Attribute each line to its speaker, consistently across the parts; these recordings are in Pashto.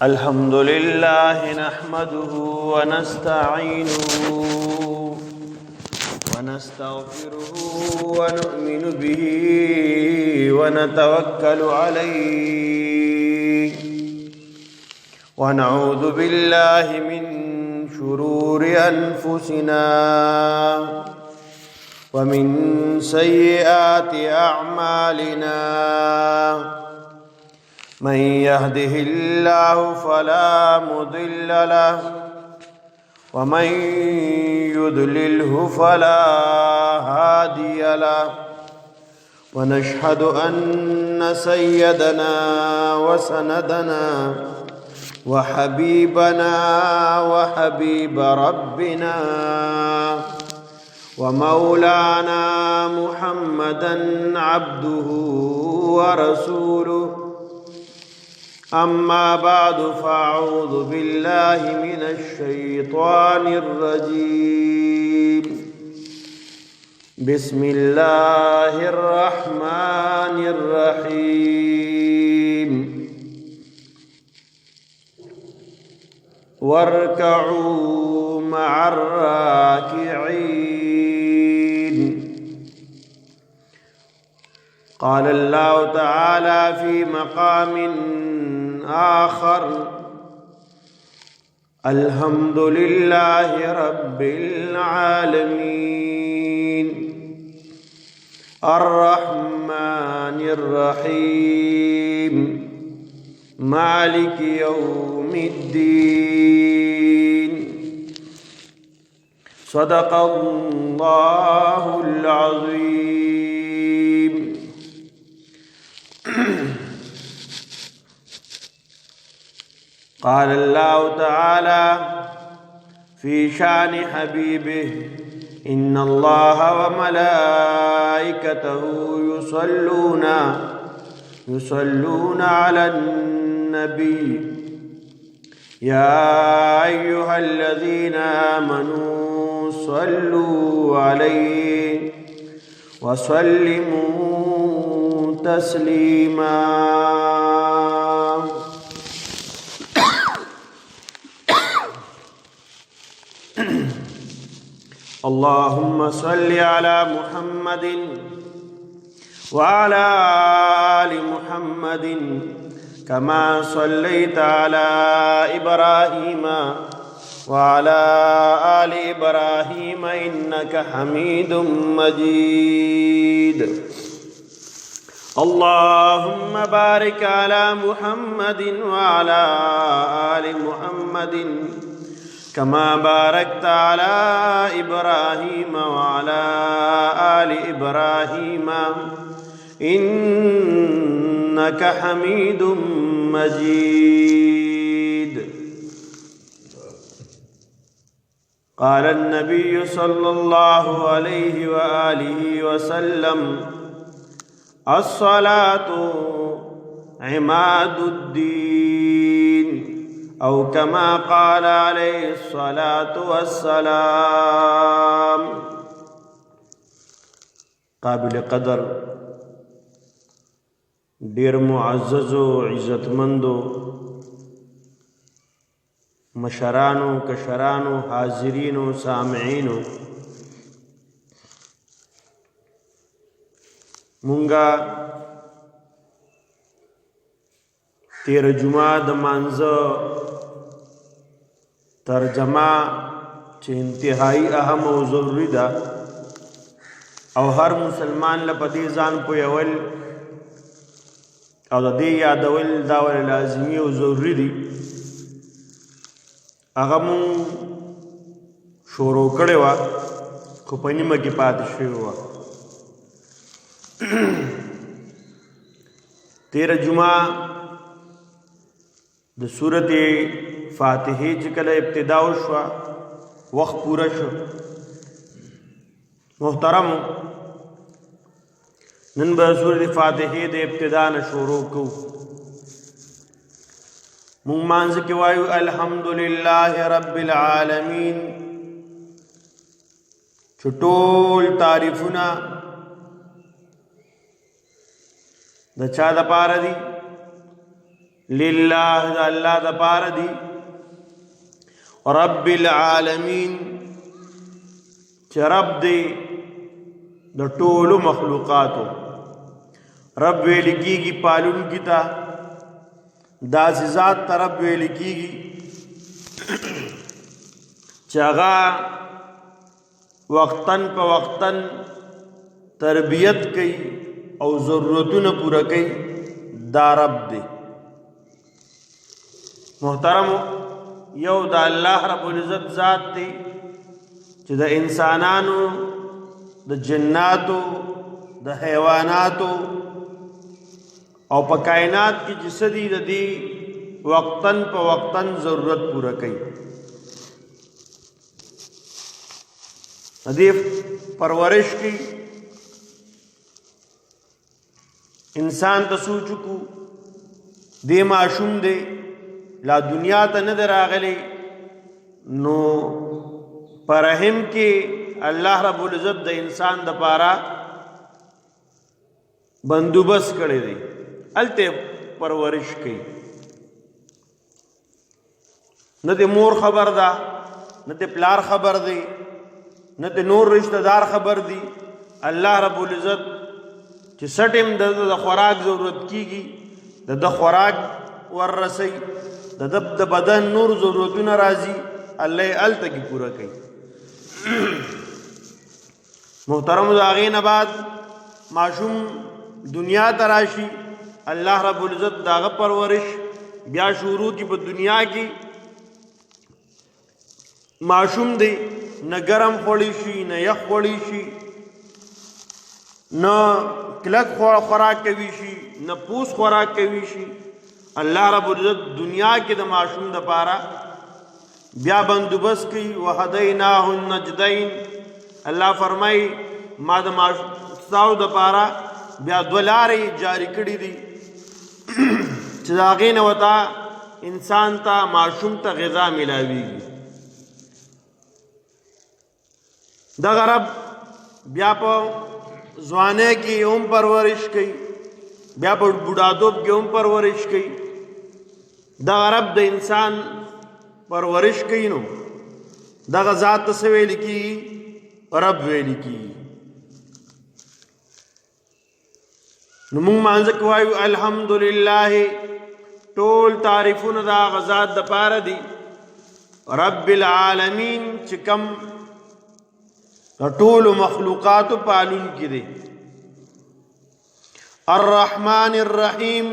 Speaker 1: الحمد لله نحمده ونستعينه ونستغفره ونؤمن به ونتوكل عليه ونعوذ بالله من شرور أنفسنا ومن سيئات أعمالنا من يهده الله فلا مضل له ومن يضلله فلا هادي له ونشهد أن سيدنا وسندنا وحبيبنا وحبيب ربنا ومولانا محمدا عبده ورسوله أما بعد فأعوذ بالله من الشيطان الرجيم بسم الله الرحمن الرحيم واركعوا مع الراكعين قال الله تعالى في مقام آخر الحمد لله رب العالمين الرحمن الرحيم مالك يوم الدين صدق الله العظيم قال الله تعالى في شان حبيبه إن الله وملائكته يصلون على النبي يا أيها الذين آمنوا صلوا عليه وسلموا تسليما اللهم صل على محمد وعلى آل محمد كما صليت على إبراهيم وعلى آل إبراهيم إنك حميد مجيد اللهم بارك على محمد وعلى آل محمد كما باركت على إبراهيم وعلى آل إبراهيم إنك حميد مجيد قال النبي صلى الله عليه وآله وسلم الصلاة عماد الدين أو كما قال عليه الصلاة والسلام قابل قدر ډیر معزز و عزتمندو مشرانو کشرانو حاضرینو سامعینو مونږه تیر جمعه د مانځه ترجمه چې انتهایی اهم او ضروری ده او هر مسلمان له پدې ځان پوهول او د دې یادول دا ول لازمي او ضروری دي هغه مون شروع کړی و خو په نیمه کې پاتې شوی و تیر جمعه د سورت فاتحه چې کله ابتدا وشوه وخت پوره شو محترم نن به سورت فاتحه د ابتدا نه شروع کوو مونږ مانځ کې وایو الحمدلله رب العالمین چې ټول تعریفونه د چا د پاره دي؟ لله د الله د پاره دي. رب العالمین چې رب دی د ټولو مخلوقاتو. رب ویل کېږي پالونکي ته، داسې ذات ته رب ویل کېږي چې هغه وقتاً په وقتاً تربیت کوي او ضرورتونه پوره کوي. دا رب دی. محترمو، یو د الله رب العزت ذات دی چې د انسانانو، د جناتو، د حیواناتو او په کائنات کې چې څه دي د دې وقتاً په وقتاً ضرورت پوره کوي. د دې پرورش کوي. انسان ته سوچ کو دې معشوم دی لا دنیا ته نه راغلی، نو پرهم کې الله رب العزت د انسان د پاره بندوبست کړی دی. الته پرورش کوي. نه د مور خبر ده، نه د پلار خبر دی، نه د نور رشتہ دار خبر دی. الله رب العزت چې سټیم د خوراک ضرورت کیږي د خوراک وررسي، د بدن نور ضرورتونه راځي، الله الته کی پورا کوي. محترم، د هغې نه بعد معشوم دنیا ته راشي، الله رب العزت داغه پرورش بیا شروع کی. په دنیا کې معشوم دی نه ګرم خوړی شي، نه یخ خوړی شي، نه کلک خوراک کوي شي، نه پوس خوراک کوي شي. الله رب العزت دنیا کې د معشوم د پاره بیا بندوبست کوي. وهدیناه النجدین. الله فرمای ما د معشوم د پاره بیا دوه لارې جاری کړي دي چې د هغې نه ورته انسان ته، معشوم ته غذا میلاویږي. دغه رب بیا په ځوانۍ کې هم پرورش کوي، بیا په بوډاتوب کې هم پرورش کوي. دغه رب د انسان پرورش کوي. نو دغه ذات ته څه ویل کېږي؟ رب ویل کېږي. نو موږ مانځه کې وایو الحمدلله، ټول تعریفونه د هغه ذات دپاره دي رب العالمین چې کم د ټولو مخلوقاتو پالونکی دی. الرحمن الرحیم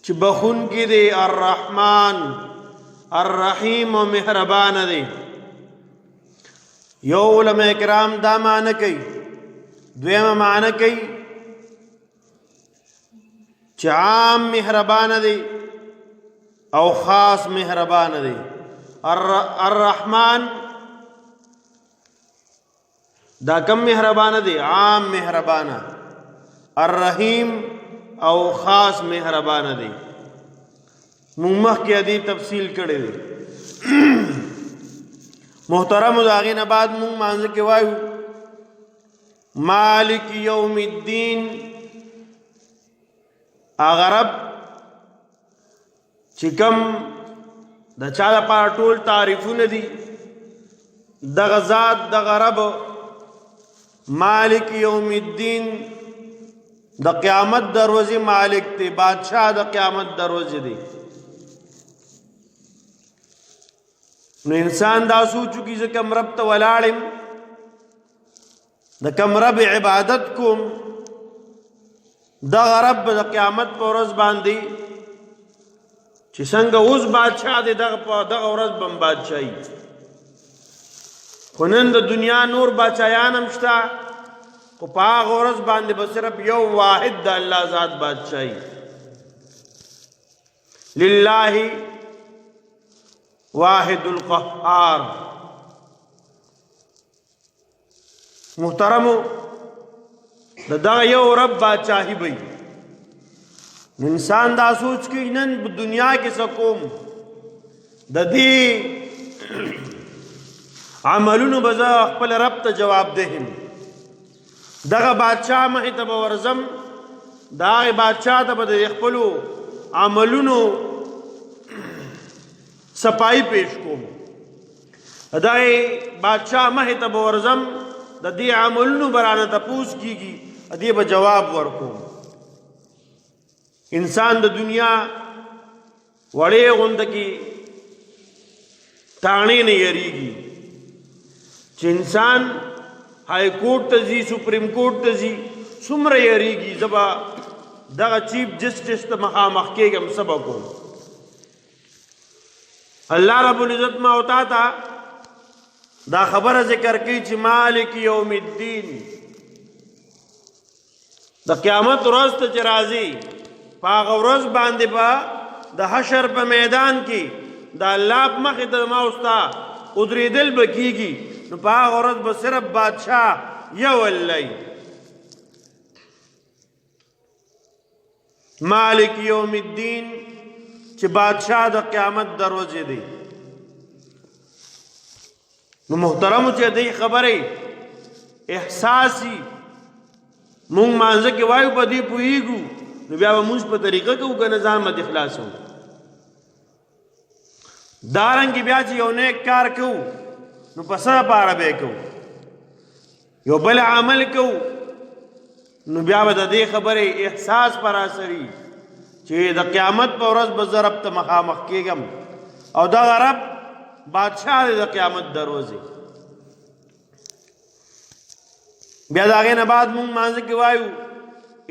Speaker 1: چې بخونکی دی. الرحمن الرحیم و مهربان دی. یو علماء کرام دا معنی کوي. دویمه معنی کوي چې عام مهربان دی او خاص مهربان دی. الرحمن دا کم مهربان دی؟ عام مهربان. الرحیم او خاص مهربان دی. مخ کې ادي تفصیل کړی دی. محترم، د هغې نه بعد مونږ مانځه کې وایو مالک یوم الدین. هغه رب چې کم د چا لپاره ټول تعریفونه دي، دغه ذات، دغه رب مالک یوم الدین د قیامت دروازې مالک دی، بادشاہ د قیامت دروازې دی. نو انسان دا سوچو کی زه کم رب ته ولاړم، د کم رب عبادت کوم، دغه رب د قیامت په ورځ باندې چې څنګه اوس بادشاہ دی، دغه ورځ به هم بادشاهي. خو نن د دنیا نور بادشاهیان هم شته، خو په هغه ورځ باندې به صرف یو واحد د الله ذات بادشاهي. لله واحد القهار. محترمو، دغه یو رب بادشاهي وي. انسان دا سوچ کوي نن دنیا کې څه کوم، د دې عملونو به زه خپل رب ته جواب دهم. دغه بادشاہ مخې ته به ورځم، دا بادشاہ ته به د خپلو عملونو صفائی پیش کوم دا بادشاہ مخې ته به ورځم د دې عملونو به رانه تپوس کېږي دې به جواب ورکوم انسان د دنیا وړې غونډه کې تاڼې نه یریږي چې انسان های کورټ ته ځي سپریم کورټ ته ځي څومره یریږي زه به دغه چیف جسټس ته مخامخ کېږم څه به کوم الله رب العزت ما او تا ته دا خبره ذکر کوي چې مالک یوم الدین د قیامت ورځ ته چې راځي په هغه ورځ باندې به د حشر په میدان کې د الله په مخې ته ما او ستا ودرېدل به کېږي نو په هغه ورځ به صرف بادشاه یو الله مالک یوم الدین چې بادشاہ د قیامت دروازه دی نو محترمو چې دې خبره احساسي مونږ مانځه کې وایو په دې پوېږو نو بیا به موږ په طریقه کې وګ نظام مد اخلاصو دارنګ بیا چې یو نیک کار کوو نو په سره پاره به کوو یو بل عمل کوو نو بیا به د دې خبره احساس پر اثري چې د قیامت په ورځ به زه رب ته مخامخ کېږم او دغه رب بادشاہ دی د قیامت دروازې بیا د هغې نه بعد مونږ مانځه کې وایو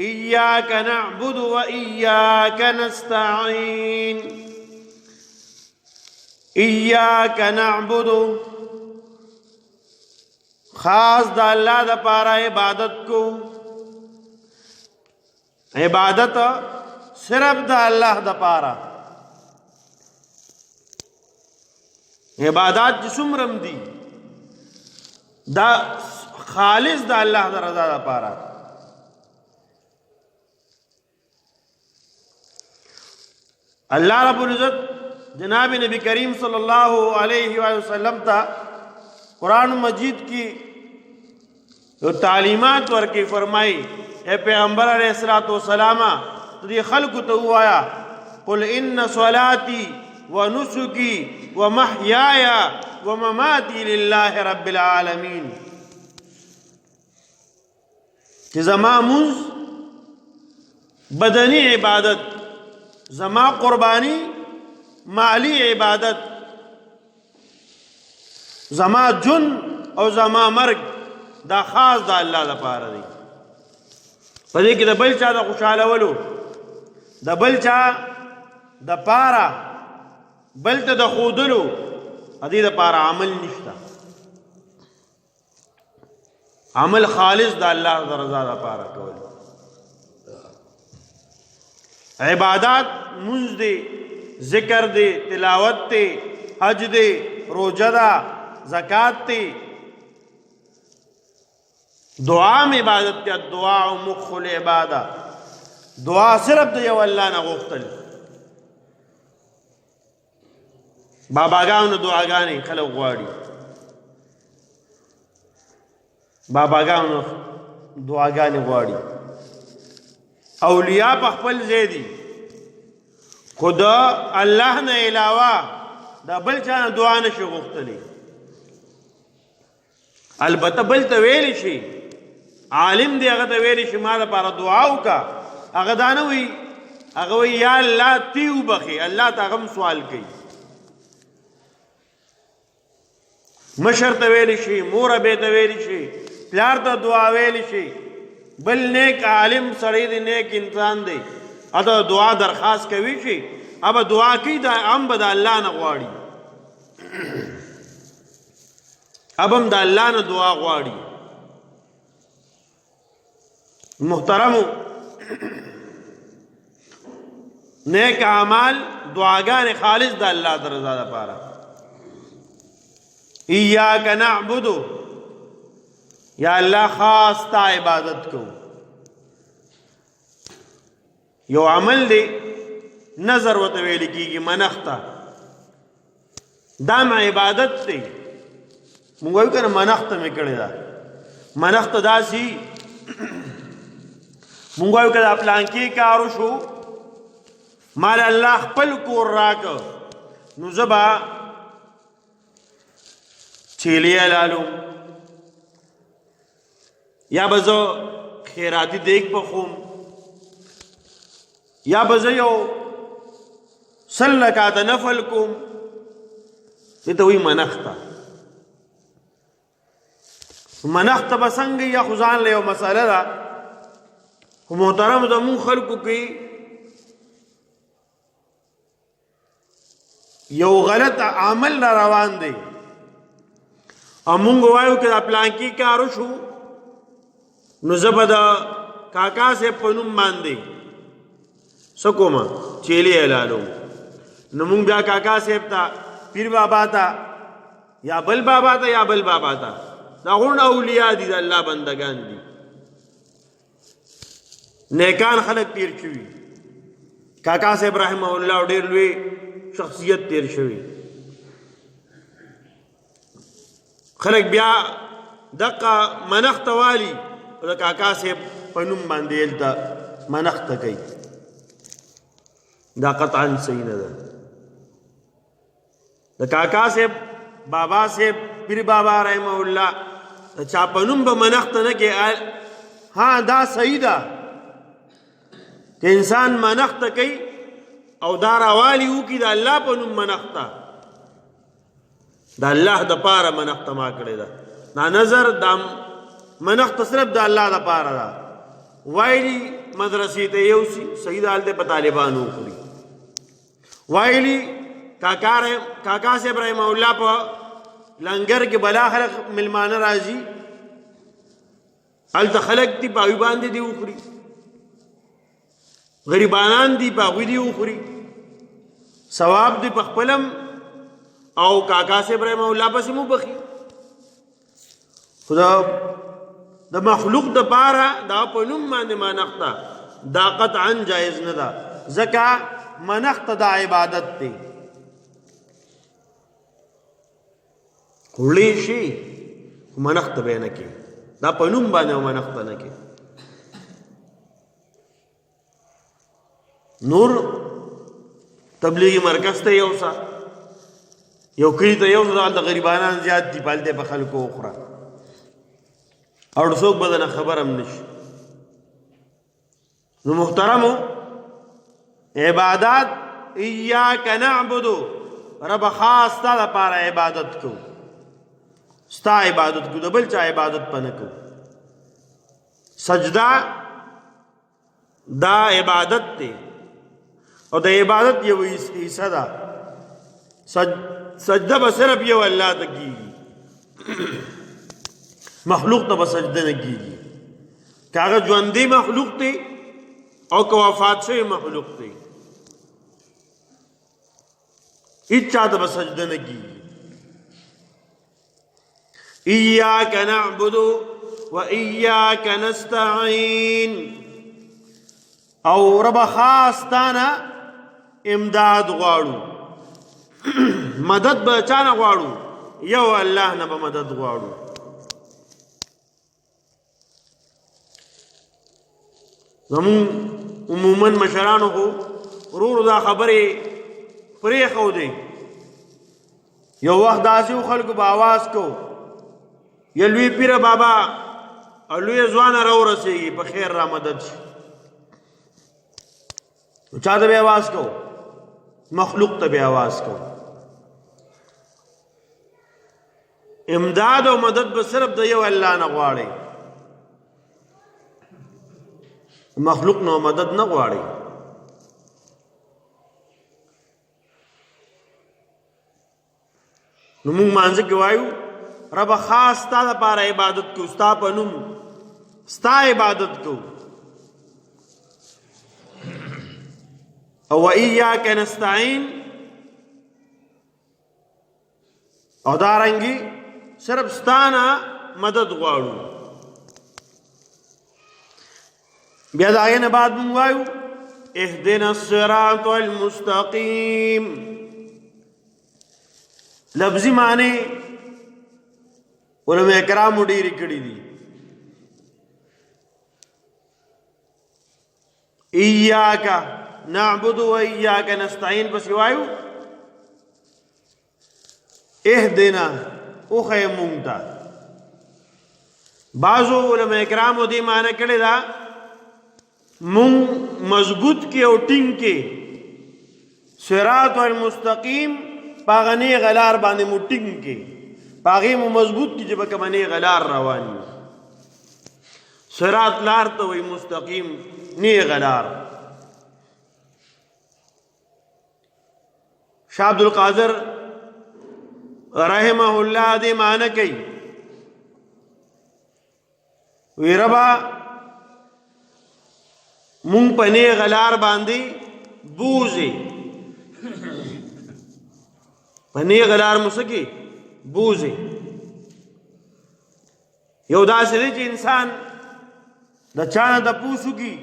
Speaker 1: ایاک نعبد و ایاک نستعین ایاک نعبد خاص د الله د پاره عبادت کو عبادت صرف د الله د پاره عبادات چې څومره دي دا خالص د الله د رضا د پاره الله رب العزت جناب نبی کریم صلی الله علیه وسلم ته قرآن مجید کی جو تعلیمات ورکی فرمائی اے پیغمبر علیہ الصلوۃ والسلام تو خلق تو آیا قل ان صلاتی ونسکی ومحیای ومماتی للہ رب العالمین کہ زما منز بدنی عبادت زما قربانی مالی عبادت زما جن او زما مرگ دا خاص دا الله لپاره دی پدې کې د بل چا د خوشاله ولو د بل چا د پاره بل ته د خودلو ادي د پاره عمل نشته عمل خالص د الله د رضا لپاره کول عبادت منځ دی ذکر دی تلاوت دی حج دی روزه ده زکات دی دعا میں عبادت تے دعا مخ العبادہ دعا صرف دی یو الله نه غوښتل باباګانو دعاګانې خلک غواړي باباګانو دعاګانې غواړي اولیاء په خپل ځای دي خدا الله نه علاوه دا بل چا دعا نشي غوښتلی البته بل ته ویل شي عالم دی هغه ته ویل شي ما لپاره دعا وکا هغه دا نه وي هغه وی یا الله تی وبخي الله ته غم سوال کوي مشر ته ویل شي مور به ته ویل شي پلار ته دعا ویل شي بل نیک عالم سړی دی نیک انسان دی اته دعا درخواست کوي شي اب دعا کوي دا ام بد الله نه غواړي ابم دا الله نه دعا غواړي محترمو نیک اعمال دعاګانې خالص د الله د رضا لپاره ایاک نعبد یا الله خاص تا عبادت کو یو عمل دی نظر وته ویل کیږي منښت دا ما عبادت دی مونږ وایو کنه منښت مې کړی دا منښت داسي مونږ وایو که دا پلانکي کار وشو مال الله خپل کور راکه نو زه به چیلې حلالوم یا به زه خیراتي دیګ پخوم یا به زه یو 100 رکعته نفل کوم دې ته وایي منښته منښته به څنګه یا خو ځان له یو مسله ده خو محترم زمونږ خلکو کې یو غلط عمل را روان دی او مونږ وایو که دا پلانکي کار وشو نو زه به د کاکا صاحب په نوم باندې څه کومه چیلې حلالوم نو مونږ بیا کاکا صاحب ته پیر بابا ته یا بل بابا ته یا بل بابا ته دا غون اولیاء دي د الله بندگان دي نیکان خلق تیر شوي کاکا صاحب رحمه الله ډېر لوی شخصیت تیر شوي خلق بیا دقه منښته والي د کاکا صاحب په نوم باندې هلته منښته کوي دا قطعا صحیح نه ده د کاکا صاحب بابا صاحب پیر بابا رحمه الله چا په نوم به منښته نه کوي ها دا صحیح ده که انسان منښته کوي او دا راوالي وکړي د الله په نوم منښته د الله د پاره منښته ما کړې ده دا نظر دا منښته صرف د الله د پاره ده وایلي مدرسې ته یوسي صحیح حال دی په طالبانو وخوري وایلي کاکا صاحب رحمه الله په لنګر کې بلا خلق ملمانه راځي هلته خلق دي په هغوی باندې دي وخوري غریبانان دي په هغوی دي وخوري ثواب دي په خپلم او کاکا صاحب رحمه الله پسې مو بخي خدا د مخلوق د پاره دا په نوم باندې منښته دا قطعا جایز نه ده ځکه منښته دا عبادت دی کولی شي منښته به نه کوي دا په نوم باندې منښته نه کوي نور تبلیغی مرکز ته یوسه یو کلی ته یوسه د غریبانان زیات دي پالته په خلکو وخوره او څوک به نه خبر هم نشي نو محترمو عبادت ایاک نعبد رب خاص تا لپاره عبادت کو ستا عبادت کو د بل چا عبادت پنه کو سجده دا عبادت دی او د عبادت یو حصہ ده سجده به صرف یو الله ته کیږي مخلوق ته به سجده نه کیږي که هغه ژوندی مخلوق دی او که وفات شوی مخلوق دی هیچ چا ته به سجده نه کیږي ایاک نعبد و ایاک نستعین او رب خاص تانا امداد غواړو مدد به چانه غواړو یو الله نه به مدد غواړو زمون عموما مشرانو خو ورور دا خبرې پرېښودې یو وخت داسې خلکو به آواز کو یا لوی پیره بابا او لوی ځوانه راورسېږي په خیر را مدد شي چا ته به آواز کو مخلوق ته به آواز کو امداد او مدد به صرف د یو الله نه غواړي مخلوق نو مدد نه غواړي نو موږ مانځه کې وایو رب خاص تا لپاره عبادت کو ستا په نوم ستا عبادت کو او ایاک نستعین او دارنګي صرف ستانه مدد غواړو بیا دا غینه بعد مونږ وایو اهدنا الصراط المستقیم لفظی معنی علماء کرام ډېری کړي دي ایاک نعبد و ایاک نستعین پس وایو اهدنا اوخی مونتا بعضو علماء اکرامو دی معنی کړی دا مون مضبوط کې او ټینګ کې صراط المستقیم پاغنی غلار باندې مو ټینګ کې پاغي مو مضبوط کې چې بکمنی غلار رواني صراط لار ته وي مستقیم نی غلار شاه عبد القادر رحمه الله دې معنی کوي وی ربا مونږ په نه غلار باندې بوزي په نه غلار مسکی بوزي یو داسې دی چې انسان د چانه د پوسو کی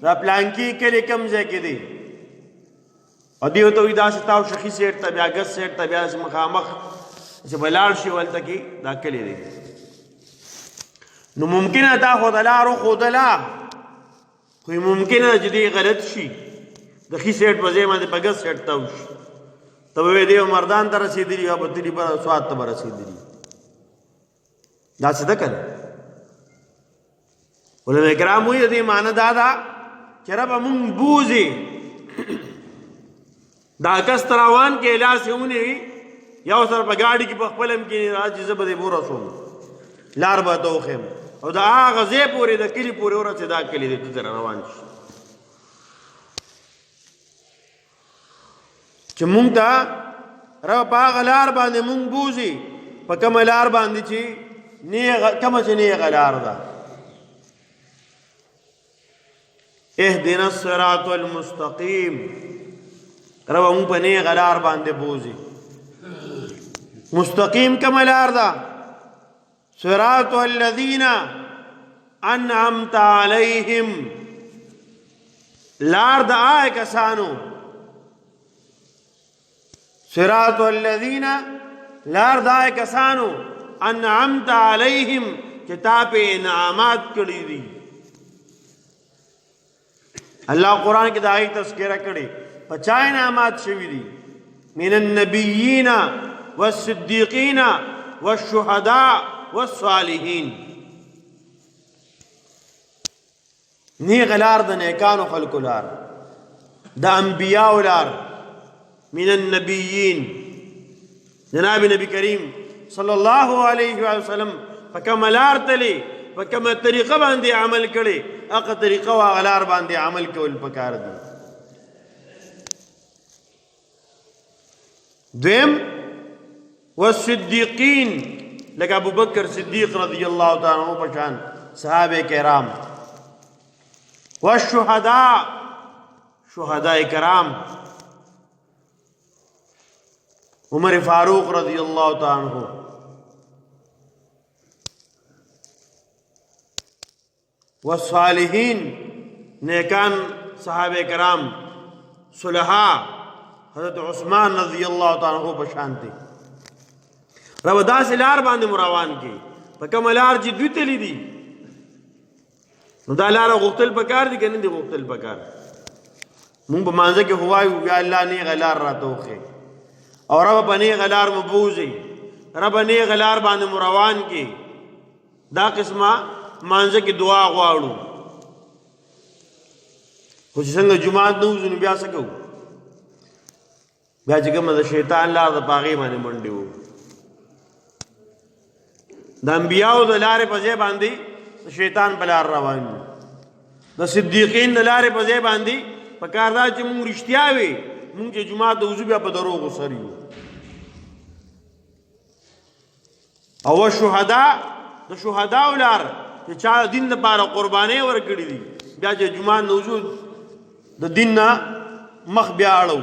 Speaker 1: دا پلانکی کلی کم ځای کې دی او دیو ته وی داسې تاو شخی سیټ ته بیا ګس سیټ ته بیا مخامخ چې بلار شي ولته کې دا کلی دی نو ممکنه دا خودلارو خودلا خو ممکنه چې دی غلط شي د خي سیټ په ځای باندې په ګس سیټ تاو شي ته وې دی مردان ته رسیدلی او بتلی پر سواد ته رسیدلی دا څه ده کړه علماء کرام وی دې معنی دا چې رب مونږ بوزي دا کس تراوان کې علاج ونه وي یو سر په گاډي کې په خپلم کې راځي زبده بورا سوم لار به توخم او دا هغه ځای پورې د کلی پورې ورته دا کلی دې تر روان شي چې مونږ ته را په غلار باندې مونږ بوزي په کوم لار باندې چې نه کوم چې نه غلار ده اهدنا الصراط المستقيم رب مونږ په نه غلار باندې بوزي مستقیم کوم لار ده صراط الذين انعمت عليهم لار د آئے کسانو صراط الذين لار د آئے کسانو انعمت عليهم کتاب انعامات کړي دي الله قرآن کې د آئے تذکرہ کړي پچا انعامات شوي دي من النبيين والصديقين والشهداء والصالحين نی غلار د نیکانو خلقو لار د انبیاء لار من النبیین جناب نبی کریم صلی الله علیه وسلم فکم لار تلی فکم طریقه باندې عمل کړي اقا طریقه وا غلار باندې عمل کول پکار دي دویم والصدیقین لکه ابو بکر صدیق رضی اللہ تعالی عنہ پشان صحابہ کرام والشہداء شہداء کرام عمر فاروق رضی اللہ تعالی عنہ والصالحین نیکان صحابہ کرام صلحاء حضرت عثمان رضی اللہ تعالی عنہ پشانتی رب داسې لار باندې مروان کې په کوم لار چې دوی تللی دي نو دا لار غوښتل پکار دي کنه دي غوښتل پکار مونږ په مانځه کې هوایو یا الله نه غلار راتوخه او رب باندې غلار مبوزي رب نه غلار باندې مروان کې دا قسمه مانځه کې دعا غواړو خو څنګه جمعه نو ځنه بیا سکو بیا چې کوم د شیطان لار د پاغي باندې منډي وو د انبیاء د لارې په ځای باندې شیطان په لار روان دي د صدیقین د لارې په ځای باندې په کار دا چې مونږ رښتیا وي مونږ چې جمعه د وضو بیا په دروغو سره یو او شهدا د شهدا لار چې چا دین لپاره قرباني ورکړي دي بیا چې جمعه د وضو د دین مخ بیا اړو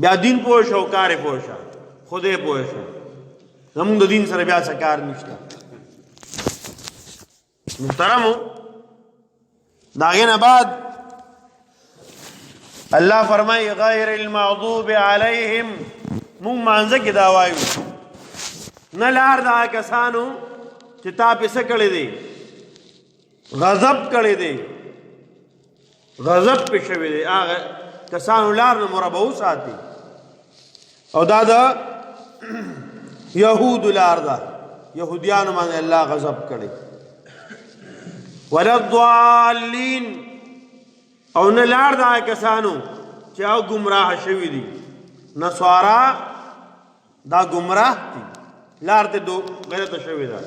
Speaker 1: بیا دین پوه شو کار پوه شو خوده پوه شو زمون د دین سره بیا سکار نشته محترمو داغه بعد الله فرمای غیر المغضوب علیهم مون مانځه کې دا وایو نه لار دا کسانو چې تا په څه کړی دی غضب کړی دی غضب په شوی دی هغه کسانو لار نه مربع وساتي او دا د یهود لار ده یهودیانو باندې الله غضب کړي ولا الضالین او نه لار ده کسانو چې او گمراه شوی دي نصارا دا گمراه دي لار ته دو غلطه شوی ده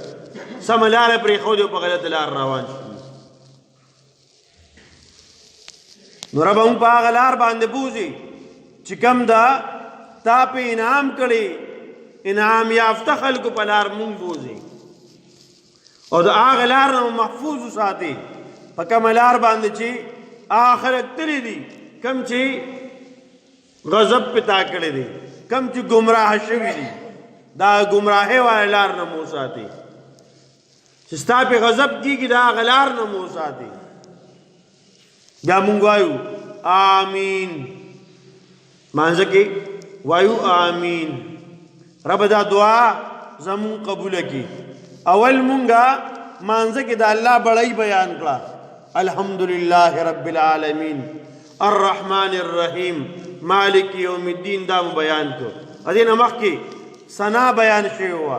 Speaker 1: سم لار پرې خو دې په غلطه لار روان شي نو رب هم په هغه لار باندې بوزي چې کوم دا تا په انعام کړي انعام یافته خلکو په لار مونږ بوزي او د هغه لار نه محفوظ وساتي په کوم لار باندې چې آخرت تللی دي کم چې غضب پتا کړی دي کم چې گمراه شوي دي دا گمراهي والا لار نه مو ساتي چې ستا په غضب کېږي دا هغه لار نه مو ساتي بیا مونږ وایو آمین مانځه کې وایو آمین رب دا دعا زمون قبول کی اول مونږه مانځه کې دا الله بړای بیان کړه الحمدلله رب العالمین الرحمن الرحیم مالک یوم الدین دا بیان کو ادینه مخ کې ثنا بیان شوی و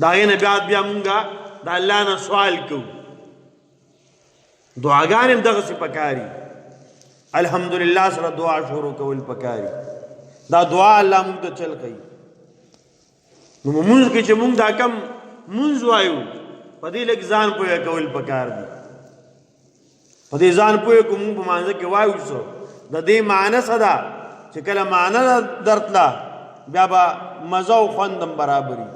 Speaker 1: دا یې نه بیا مونږه دا الله نه سوال کو دعاګانې دغه څه پکاري الحمدلله سره دعا شروع کول پکاري دا دعا الله مونږ ته چل کوي نو مونږ کې چې مونږ دا کم مونږ وایو په دې لږ ځان پوهه کول پکار دي په دې ځان پوهه کوم په مانځه کې وایو څو د دې معنی صدا چې کله معنی درتلا بیا به مزه او خوندم برابري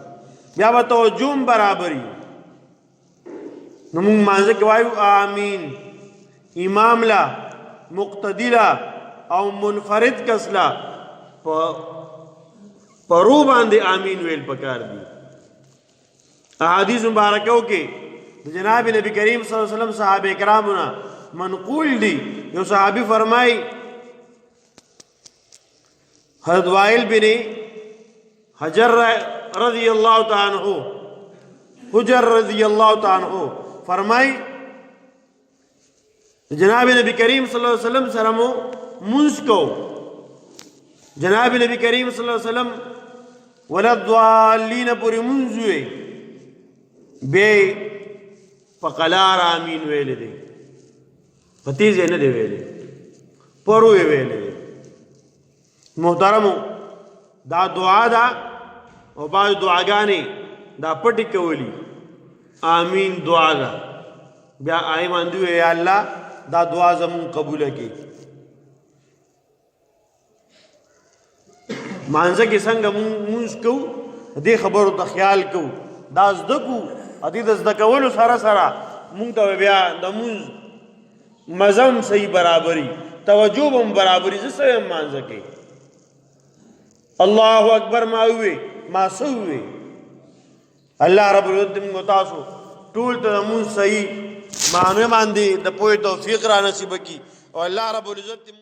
Speaker 1: بیا به توجه برابري نو مونږ مانځه کې وایو آمین امام لا مقتدی لا او منفرد کس لا پرو باندې آمین ویل پکار دي احادیث مبارکو کې جناب نبی کریم صلی الله علیه وسلم صحابه کرامونه منقول دي یو صحابي فرمای حضرت وائل بن حجر رضی اللہ تعالی عنہ حجر رضی اللہ تعالی عنہ فرمای جناب نبی کریم صلی اللہ علیہ وسلم سره منځ کو جناب نبی کریم صلی اللہ علیہ وسلم ولا الضالین پوری منځ وی بے پقلار آمین ویلې دی پتیز نه دی ویلې پرو ویلې محترمو دا دعا دا او بعض دعاګانې دا پټی کولی آمین دعا دا بیا آیمان دی یا الله دا دعا زمون قبول کړي مانځه کې څنګه مونږ کو دې خبرو ته خیال کو دا زده کو ادي د زده کولو سره سره مونږ ته بیا د مونږ مزم صحیح برابرۍ توجه هم برابرۍ زه سم مانځه کې الله اکبر ما وي ما سوي الله رب العزت موږ تاسو ټول ته مونږ صحیح معنی باندې د پوهې توفیق را نصیب کړي او الله رب العزت